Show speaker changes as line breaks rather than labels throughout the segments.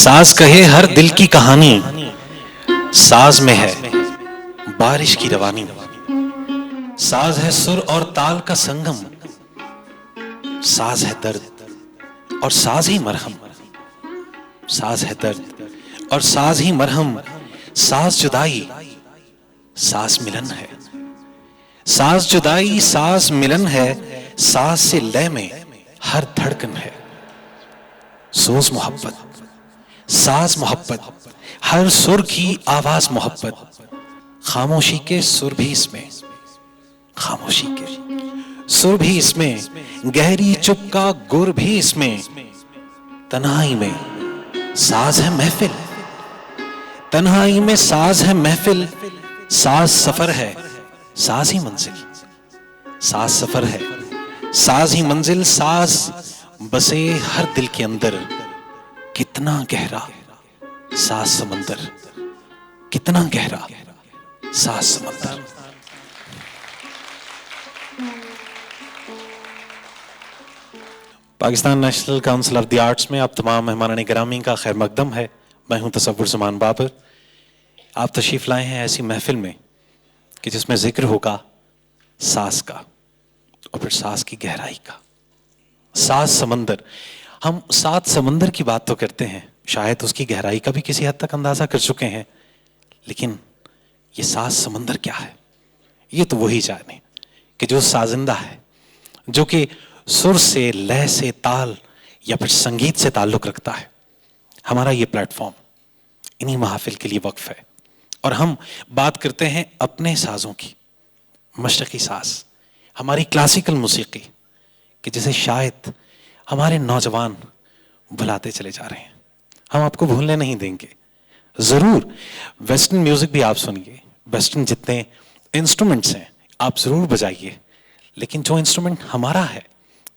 साज कहे हर दिल की कहानी, साज में है बारिश की रवानी। साज है सुर और ताल का संगम, साज है दर्द और साज ही मरहम। साज है दर्द और साज ही मरहम, साज जुदाई साज मिलन है। साज जुदाई साज मिलन है, साज से लय में हर धड़कन है। सोज मोहब्बत साज मोहब्बत, हर सुर की आवाज मोहब्बत। खामोशी के सुर भी इसमें, खामोशी के सुर भी इसमें, गहरी चुप का गुर भी इसमें। तन्हाई में साज है महफिल, तन्हाई में साज है महफिल। साज सफर है साज ही मंजिल, साज सफर है साज ही मंजिल। साज बसे हर दिल के अंदर, कितना गहरा साज समंदर, कितना गहरा साज समंदर। Pakistan national council of the arts में आप तमाम मेहमानान गिरामी का खैर मकदम है। मैं हूं तसव्वुर ज़मान बाबर। आप तशरीफ लाए हैं ऐसी महफिल में कि जिसमें जिक्र होगा साज का, और फिर साज की गहराई का। साज समंदर, हम सात समंदर की बात तो करते हैं, शायद उसकी गहराई का भी किसी हद तक अंदाजा कर चुके हैं, लेकिन ये सात समंदर क्या है ये तो वही जाने कि जो साजिंदा है, जो कि सुर से, लय से, ताल या फिर संगीत से ताल्लुक रखता है। हमारा ये प्लेटफॉर्म इन्हीं महफिल के लिए वक्फ है और हम बात करते हैं अपने साजों की। मशरकी साज, हमारी क्लासिकल मौसीकी कि जिसे शायद हमारे नौजवान भुलाते चले जा रहे हैं। हम आपको भूलने नहीं देंगे, जरूर वेस्टर्न म्यूजिक भी आप सुनिए, वेस्टर्न जितने इंस्ट्रूमेंट्स हैं आप जरूर बजाइए, लेकिन जो इंस्ट्रूमेंट हमारा है,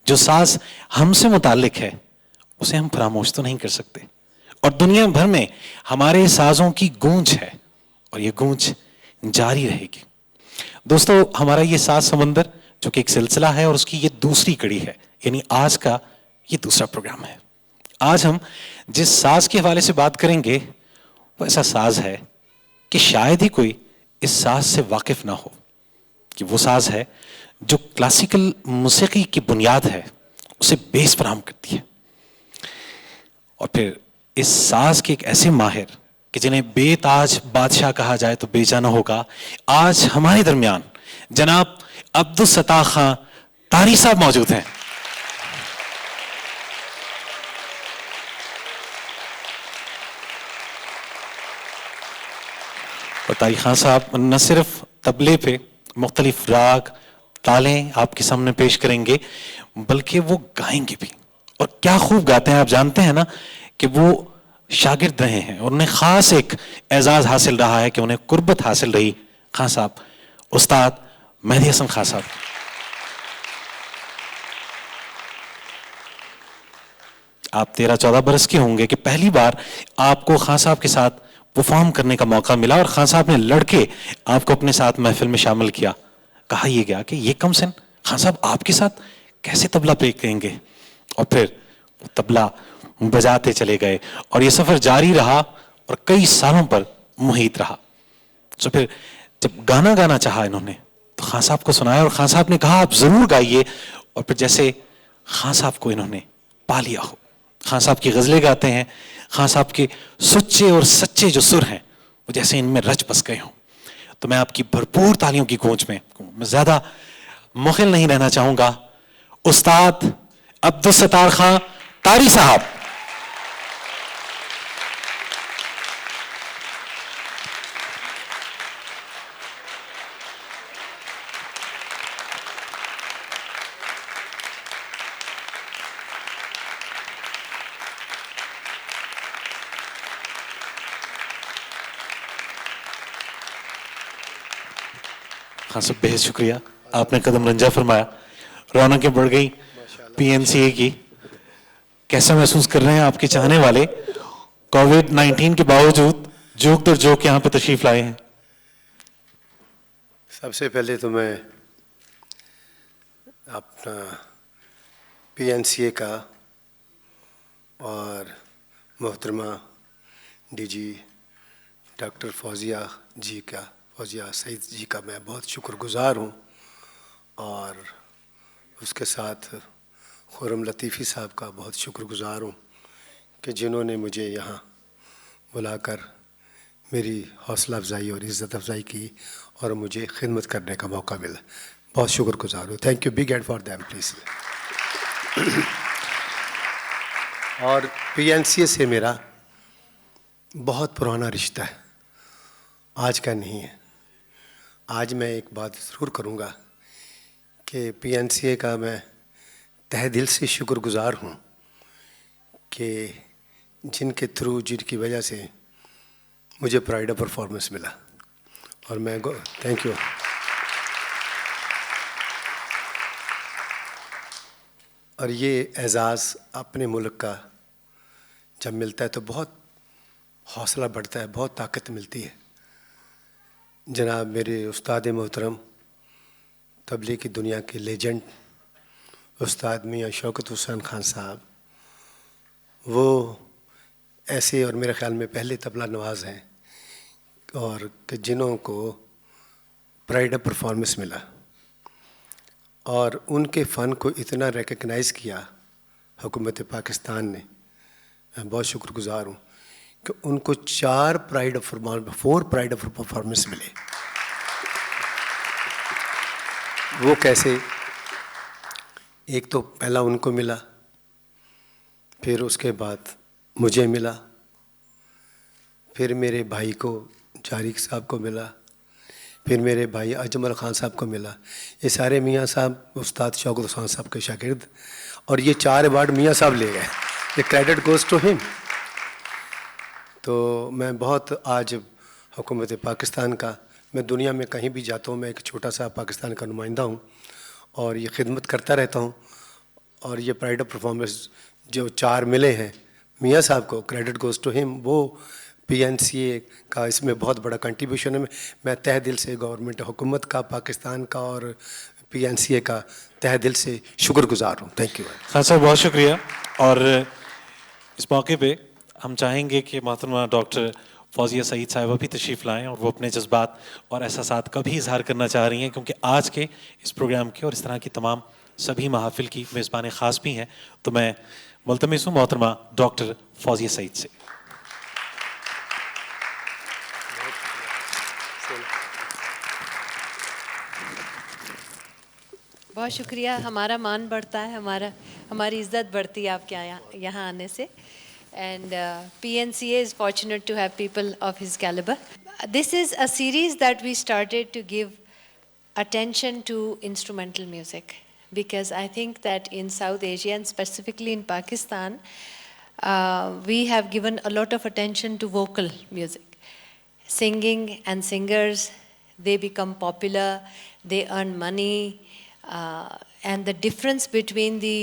जो साज हमसे मुताल्लिक है, उसे हम फरामोश तो नहीं कर सकते। और दुनिया भर में हमारे साजों की गूंज है और ये गूंज जारी रहेगी। दोस्तों, हमारा ये साज समंदर जो कि एक सिलसिला है और उसकी ये दूसरी कड़ी है, यानी आज का ये दूसरा प्रोग्राम है। आज हम जिस साज के हवाले से बात करेंगे वो ऐसा साज है कि शायद ही कोई इस साज से वाकिफ ना हो, कि वो साज है जो क्लासिकल मौसीकी की बुनियाद है उसे बेस फराहम करती है। और फिर इस साज के एक ऐसे माहिर कि जिन्हें बेताज बादशाह कहा जाए तो बेजा ना होगा, आज हमारे दरमियान जनाब अब्दुल सत्तार खां तारी साहब मौजूद हैं। और तारी खां साहब न सिर्फ तबले पे मुख्तलिफ राग तालें आपके सामने पेश करेंगे, बल्कि वो गाएंगे भी। और क्या खूब गाते हैं। आप जानते हैं ना कि वो शागिर्द रहे हैं और उन्हें खास एक एजाज हासिल रहा है कि उन्हें कुर्बत हासिल रही खां साहब, उस्ताद मेहदी हसन खां साहब। आप 13-14 बरस के होंगे कि पहली बार आपको खां साहब के साथ परफॉर्म करने का मौका मिला और खां साहब ने लड़के आपको अपने साथ महफिल में शामिल किया। कहा यह गया कि ये कम सिन खां साहब आपके साथ कैसे तबला प्ले करेंगे, और फिर तबला बजाते चले गए और ये सफर जारी रहा और कई सालों पर मुहित रहा। तो फिर जब गाना गाना चाहा इन्होंने तो खां साहब को सुनाया और खां साहब ने कहा आप जरूर गाइए। और फिर जैसे खां साहब को इन्होंने पा लिया हो, खां साहब की गजलें गाते हैं, खां साहब के सुच्चे और सच्चे जो सुर हैं वो जैसे इनमें रच बस गए हों। तो मैं आपकी भरपूर तालियों की गूंज में मैं ज्यादा मुखिल नहीं रहना चाहूंगा। उस्ताद अब्दुल सत्तार खां तारी साहब। हाँ सब बेहद शुक्रिया, आपने कदम रंजा फरमाया, रौनकें बढ़ गई पीएनसीए की। कैसा महसूस कर रहे हैं आपके चाहने वाले कोविड-19 के बावजूद जोक दर जोक यहाँ पे तशरीफ लाए हैं?
सबसे पहले तो मैं अपना पीएनसीए का और मोहतरमा डीजी डॉक्टर फौजिया सईद जी का मैं बहुत शुक्रगुज़ार हूँ, और उसके साथ खुर्रम लतीफ़ी साहब का बहुत शुक्रगुज़ार हूँ कि जिन्होंने मुझे यहाँ बुलाकर मेरी हौसला अफजाई और इज़्ज़त अफजाई की और मुझे खिदमत करने का मौका मिला। बहुत शुक्रगुज़ार हूँ। Thank you, big hand for them please. और PNCA से मेरा बहुत पुराना रिश्ता है, आज का नहीं है। आज मैं एक बात ज़रूर करूँगा कि PNCA का मैं तहे दिल से शुक्रगुज़ार हूँ कि जिनके थ्रू, जिनकी वजह से मुझे प्राइड ऑफ परफॉर्मेंस मिला, और मैं थैंक यू। और ये एज़ाज़ अपने मुल्क का जब मिलता है तो बहुत हौसला बढ़ता है, बहुत ताकत मिलती है। जनाब मेरे उस्ताद मोहतरम, तबलीग की दुनिया के लेजेंड उस्ताद मियाँ शौकत हुसैन खान साहब, वो ऐसे और मेरे ख़्याल में पहले तबला नवाज़ हैं और कि जिन्हों को प्राइड ऑफ परफॉर्मेंस मिला, और उनके फ़न को इतना रिकग्नाइज़ किया हुकूमत पाकिस्तान ने। मैं बहुत शुक्रगुज़ार हूँ कि उनको 4 प्राइड ऑफ परफॉर्मेंस मिले। वो कैसे? एक तो पहला उनको मिला, फिर उसके बाद मुझे मिला, फिर मेरे भाई को, जारिक साहब को मिला, फिर मेरे भाई अजमल खान साहब को मिला। ये सारे मियाँ साहब उस्ताद शौकत हुसैन साहब के शागिर्द, और ये 4 अवार्ड मियाँ साहब ले गए। ये क्रेडिट गोज़ टू हिम। तो मैं बहुत आज हुकूमत पाकिस्तान का, मैं दुनिया में कहीं भी जाता हूँ, मैं एक छोटा सा पाकिस्तान का नुमाइंदा हूँ और ये खिदमत करता रहता हूँ। और ये प्राइड ऑफ परफॉर्मेंस जो 4 मिले हैं मियाँ साहब को, क्रेडिट गोज़ टू हिम। वो PNCA का इसमें बहुत बड़ा कंट्रीब्यूशन है। मैं तहे दिल से गवर्नमेंट हुकूमत का, पाकिस्तान का और PNCA का तहे दिल से शुक्रगुज़ार हूँ। थैंक यू
खान साहब, बहुत शुक्रिया। और इस मौके पे हम चाहेंगे कि मोहतरमा डॉक्टर फौजिया सईद साहिबा भी तशरीफ़ लाएं और वो अपने जज्बात और एहसासात का भी इजहार करना चाह रही हैं, क्योंकि आज के इस प्रोग्राम के और इस तरह की तमाम सभी महाफिल की मेज़बान ख़ास भी हैं। तो मैं मुल्तमिस हूँ मोहतरमा डॉक्टर फौजिया सईद से।
बहुत शुक्रिया। हमारा मान बढ़ता है, हमारी इज़्ज़त बढ़ती है आपके यहाँ आने से। And PNCA is fortunate to have people of his caliber. This is a series that we started to give attention to instrumental music, because I think that in South Asia and specifically in Pakistan, we have given a lot of attention to vocal music. Singing and singers, they become popular, they earn money, and the difference between the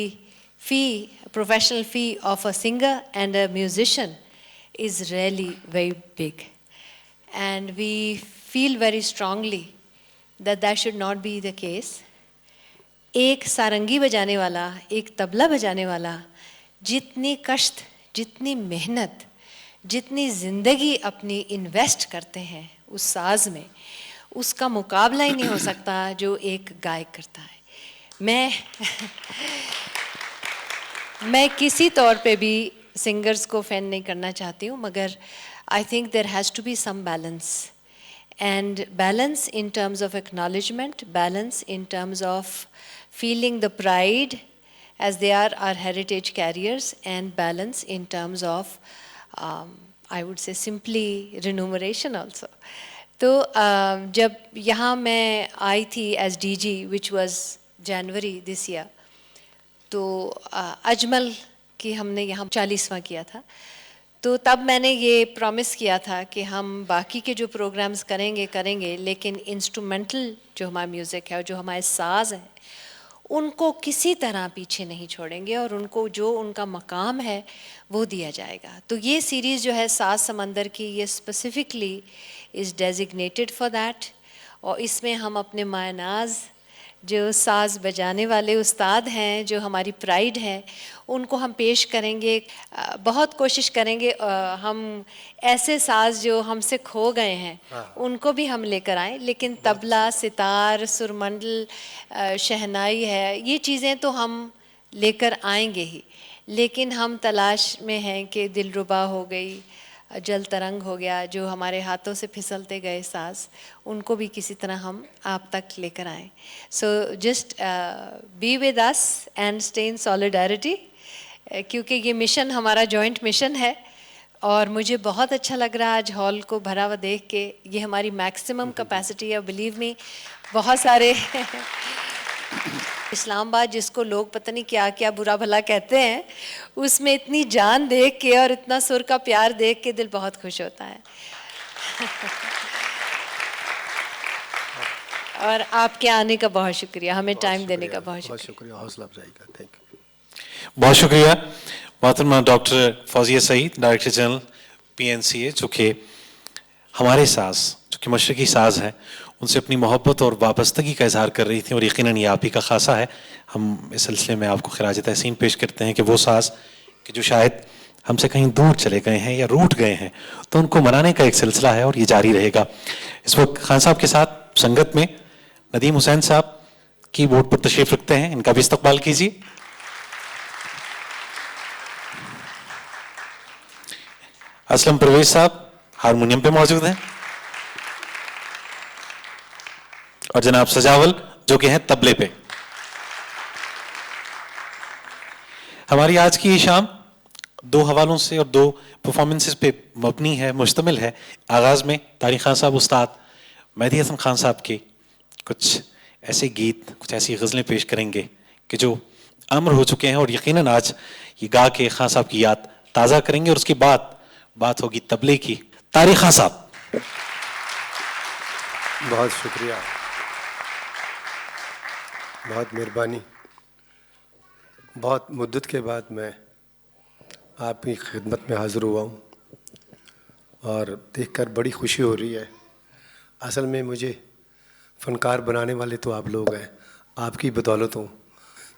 professional fee of a singer and a musician is really very big. And we feel very strongly that that should not be the case. एक सारंगी बजाने वाला, एक तबला बजाने वाला, जितनी कष्ट, जितनी मेहनत, जितनी ज़िंदगी अपनी इन्वेस्ट करते हैं उस साज में, उसका मुकाबला ही नहीं हो सकता जो एक गायक करता है। मैं किसी तौर पे भी सिंगर्स को फैन नहीं करना चाहती हूँ, मगर I think there has to be some balance, and balance in terms of acknowledgement, balance in terms of feeling the pride as they are our heritage carriers, and balance in terms of I would say simply remuneration also. तो जब यहाँ मैं आई थी as DG which was January this year, तो अजमल की हमने यहाँ 40वां किया था, तो तब मैंने ये प्रॉमिस किया था कि हम बाकी के जो प्रोग्राम्स करेंगे, लेकिन इंस्ट्रूमेंटल जो हमारा म्यूज़िक है और जो हमारे साज हैं उनको किसी तरह पीछे नहीं छोड़ेंगे, और उनको जो उनका मकाम है वो दिया जाएगा। तो ये सीरीज़ जो है सात समंदर की, ये specifically is designated for that, और इसमें हम अपने मायनाज जो साज़ बजाने वाले उस्ताद हैं, जो हमारी प्राइड है, उनको हम पेश करेंगे। बहुत कोशिश करेंगे हम ऐसे साज़ जो हमसे खो गए हैं उनको भी हम लेकर आएँ, लेकिन तबला, सितार, सुरमंडल, शहनाई है, ये चीज़ें तो हम लेकर आएंगे ही, लेकिन हम तलाश में हैं कि दिलरुबा हो गई, जल तरंग हो गया, जो हमारे हाथों से फिसलते गए साज, उनको भी किसी तरह हम आप तक लेकर आएँ। So just be with us and stay in solidarity, क्योंकि ये मिशन हमारा जॉइंट मिशन है। और मुझे बहुत अच्छा लग रहा है आज हॉल को भरा हुआ देख के। ये हमारी मैक्सिमम कैपेसिटी है, बिलीव मी। बहुत सारे इस्लामाबाद, जिसको लोग पता नहीं क्या क्या बुरा भला कहते हैं, उसमें इतनी जान देख के और इतना सुर का प्यार देख के दिल बहुत खुश होता है। और आपके आने का बहुत शुक्रिया, हमें टाइम देने का बहुत शुक्रिया।
हौसला अफजाई का, थैंक यू।
बहुत शुक्रिया मोहतरमा doctor Fauzia Saeed, director general PNCA, जो कि हमारे साज, जो कि मशरकी साज है, उनसे अपनी मोहब्बत और वाबस्तगी का इजहार कर रही थी, और यकीनन ये आप ही का खासा है। हम इस सिलसिले में आपको खिराज तहसीन पेश करते हैं कि वो साज कि जो शायद हमसे कहीं दूर चले गए हैं या रूठ गए हैं, तो उनको मनाने का एक सिलसिला है और ये जारी रहेगा। इस वक्त खान साहब के साथ संगत में नदीम हुसैन साहब कीबोर्ड पर तशरीफ रखते हैं, इनका भी इस्तकबाल कीजिए। असलम परवेज साहब हारमोनियम पे मौजूद हैं, और जनाब सजावल जो कि हैं तबले पे। हमारी आज की ये शाम दो हवालों से और दो परफॉर्मेंसेस पे मबनी है, मुश्तमिल है। आगाज में तारिक खान साहब उस्ताद मेहदी हसन खान साहब के कुछ ऐसे गीत, कुछ ऐसी गज़लें पेश करेंगे कि जो अमर हो चुके हैं, और यकीनन आज ये गा के खान साहब की याद ताज़ा करेंगे। और उसके बाद बात होगी तबले की। तारिक खान साहब,
बहुत शुक्रिया, बहुत मेहरबानी। बहुत मुद्दत के बाद मैं आपकी खिदमत में हाज़िर हुआ हूँ और देखकर बड़ी खुशी हो रही है। असल में मुझे फ़नकार बनाने वाले तो आप लोग हैं, आपकी बदौलत हूँ।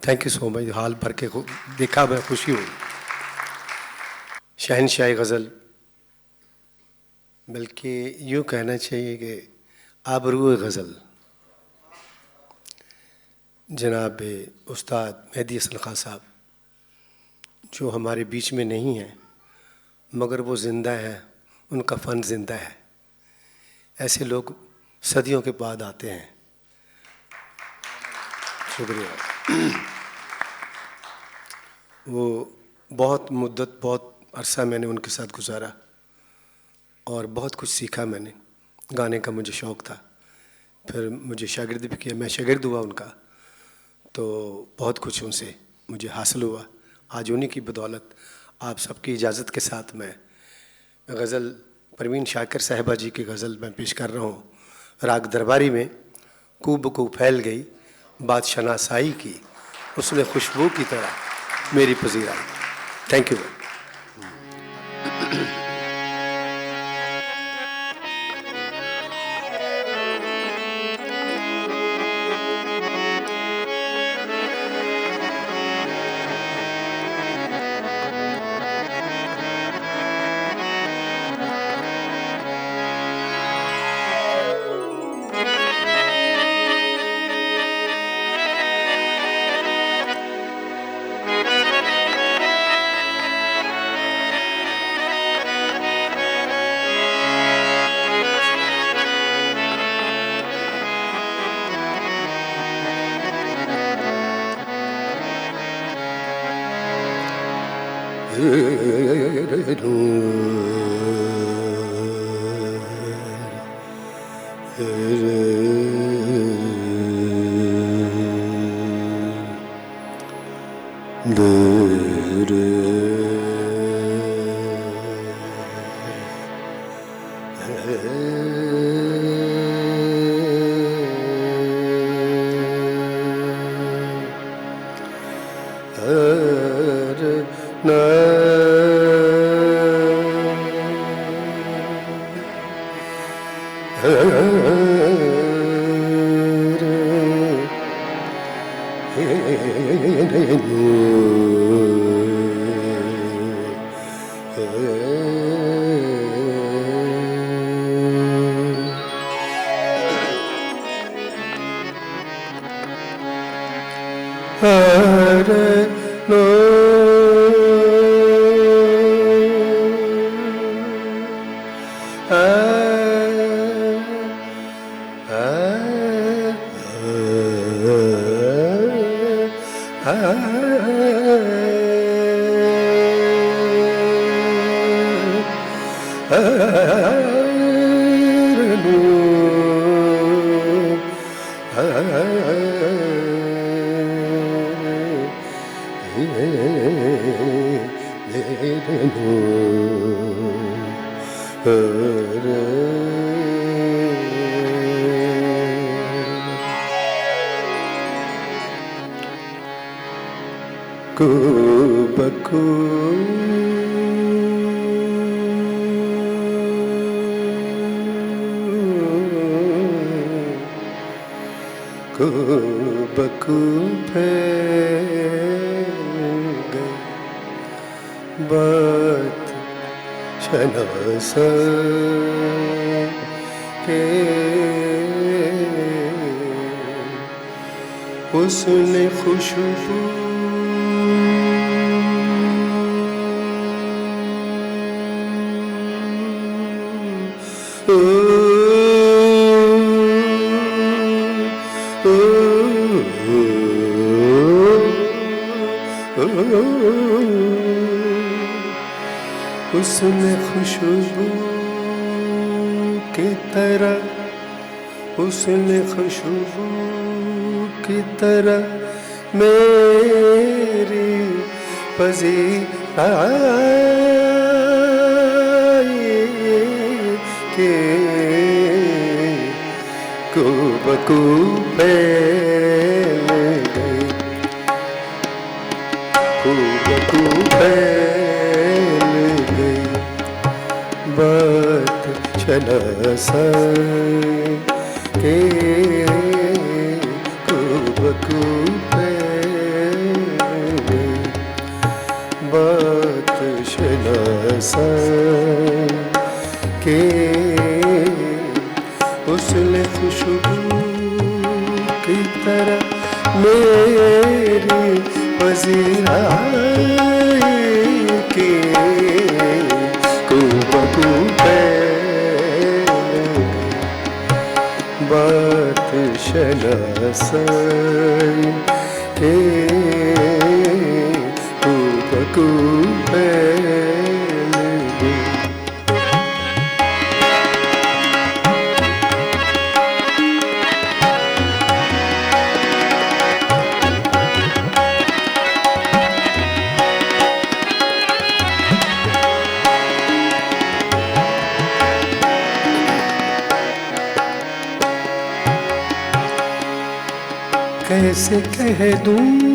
Thank you so much. हाल भर के देखा, मैं खुशी हुई। शहनशाही गज़ल, बल्कि यूँ कहना चाहिए कि आबरूए गज़ल, जनाब उस्ताद मेहदी हसन खान साहब, जो हमारे बीच में नहीं हैं मगर वो ज़िंदा है, उनका फ़न ज़िंदा है। ऐसे लोग सदियों के बाद आते हैं। शुक्रिया। वो बहुत मुद्दत, बहुत अरसा मैंने उनके साथ गुजारा और बहुत कुछ सीखा मैंने। गाने का मुझे शौक़ था, फिर मुझे शागिर्द भी किया, मैं शागिर्द हुआ उनका, तो बहुत कुछ उनसे मुझे हासिल हुआ। आज उन्हीं की बदौलत आप सबकी इजाज़त के साथ मैं गज़ल परवीन शाकिर साहिबा जी की गज़ल मैं पेश कर रहा हूँ। राग दरबारी में कूब को फैल गई बात शनासाई की, उसने खुशबू की तरह मेरी पजीराई। Thank you. hare no Kubaku Kubaku फैल गई बात शनासा के उसने खुशबू उसने खुशबू की तरह उसने खुशबू की तरह मेरी पजीराई के कुबकू फैल गई कुबकू फैल गई बात चला सा के कुबकू फैल गई बात चला सा के उसने खुशबू की तरह मेरी पजीराई के कुबकू फैल गई बात शनासाई के कुबकू फैल गई कैसे कह दूं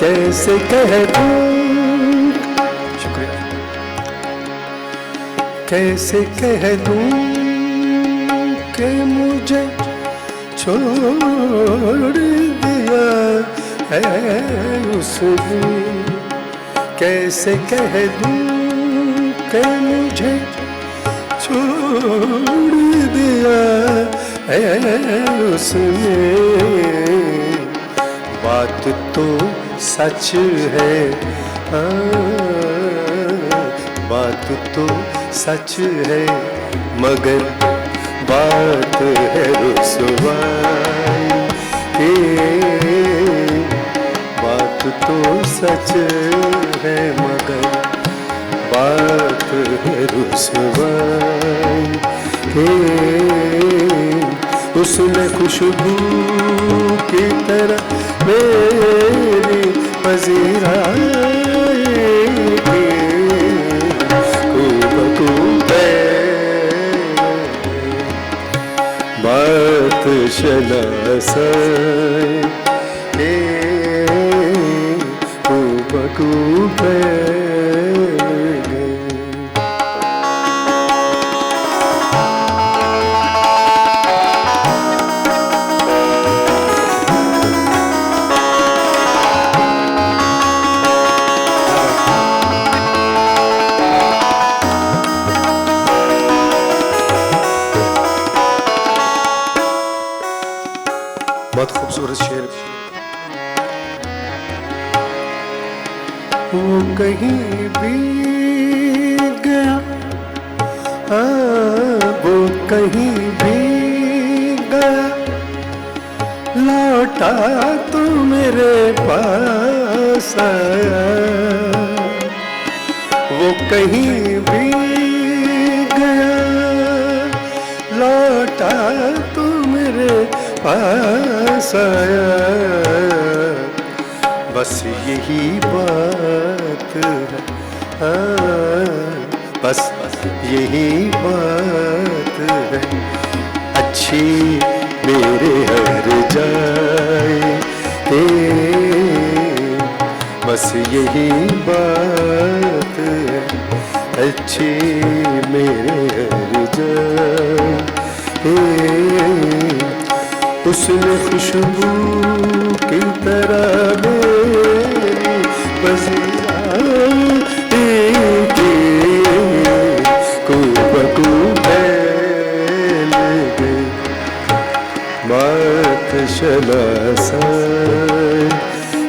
कैसे कह दूं शुक्रिया कैसे कह दूं कि मुझे छोड़ दिया है उसने कैसे कह दूं कि मुझे छोड़ दिया है उसने बात तो सच है बात तो सच है मगर बात है रुसवाई की बात तो सच है मगर बात है रुसवाई की उसने खुशबू की तरह मेरी पजीराई की कुबकू बात शनासाई के कुबकू फैल गई बहुत खूबसूरत शेर। वो कहीं भी गया, वो कहीं भी गया, लौटा तो मेरे पास आया। वो कहीं भी गया, लौटा तो मेरे पास आया। बस यही बात है, बस यही बात है, अच्छी मेरे हर जाए। बस यही बात है, अच्छी मेरे हर जाए। उसने खुशबू की तरह मेरी बज़ियाँ की कुबकू फैल गई, बात शलासा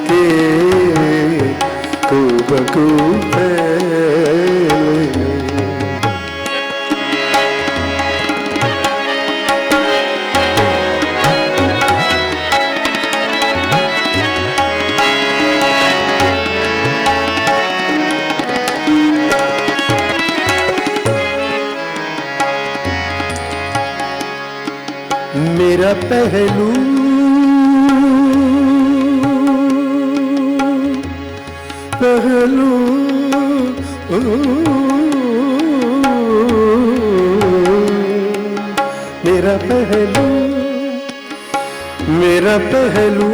के कुबकू फैल गई। मेरा पहलू पहलू मेरा पहलू, मेरा पहलू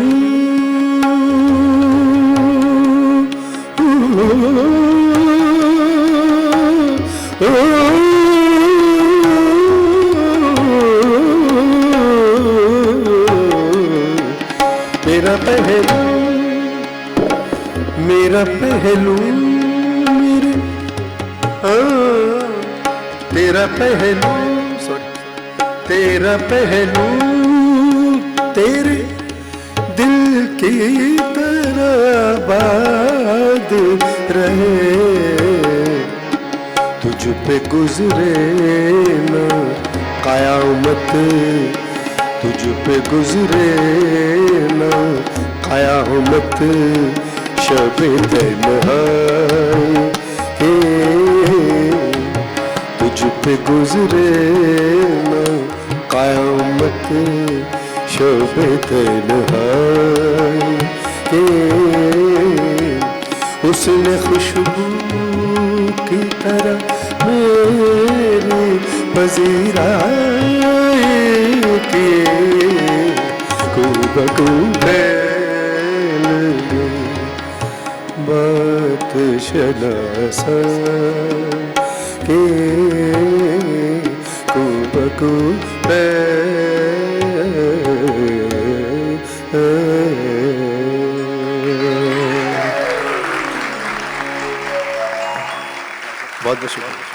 मेरा पहलू, मेरा पहलू मेरे, तेरा पहलू, सॉरी, तेरा पहलू तेरे दिल की तरह बात रहे। तुझ पे गुजरे ना कयामत, तुझ पे गुजरे ना कयामत, शब तन्हाई के। तुझ पे गुजरे ना कयामत, शब तन्हाई के। उसने खुशबू की तरह मेरी पजीराई के कुबकू फैल गई, बात शनासा के कुबकू फैल। बहुत बहुत शुक्रिया।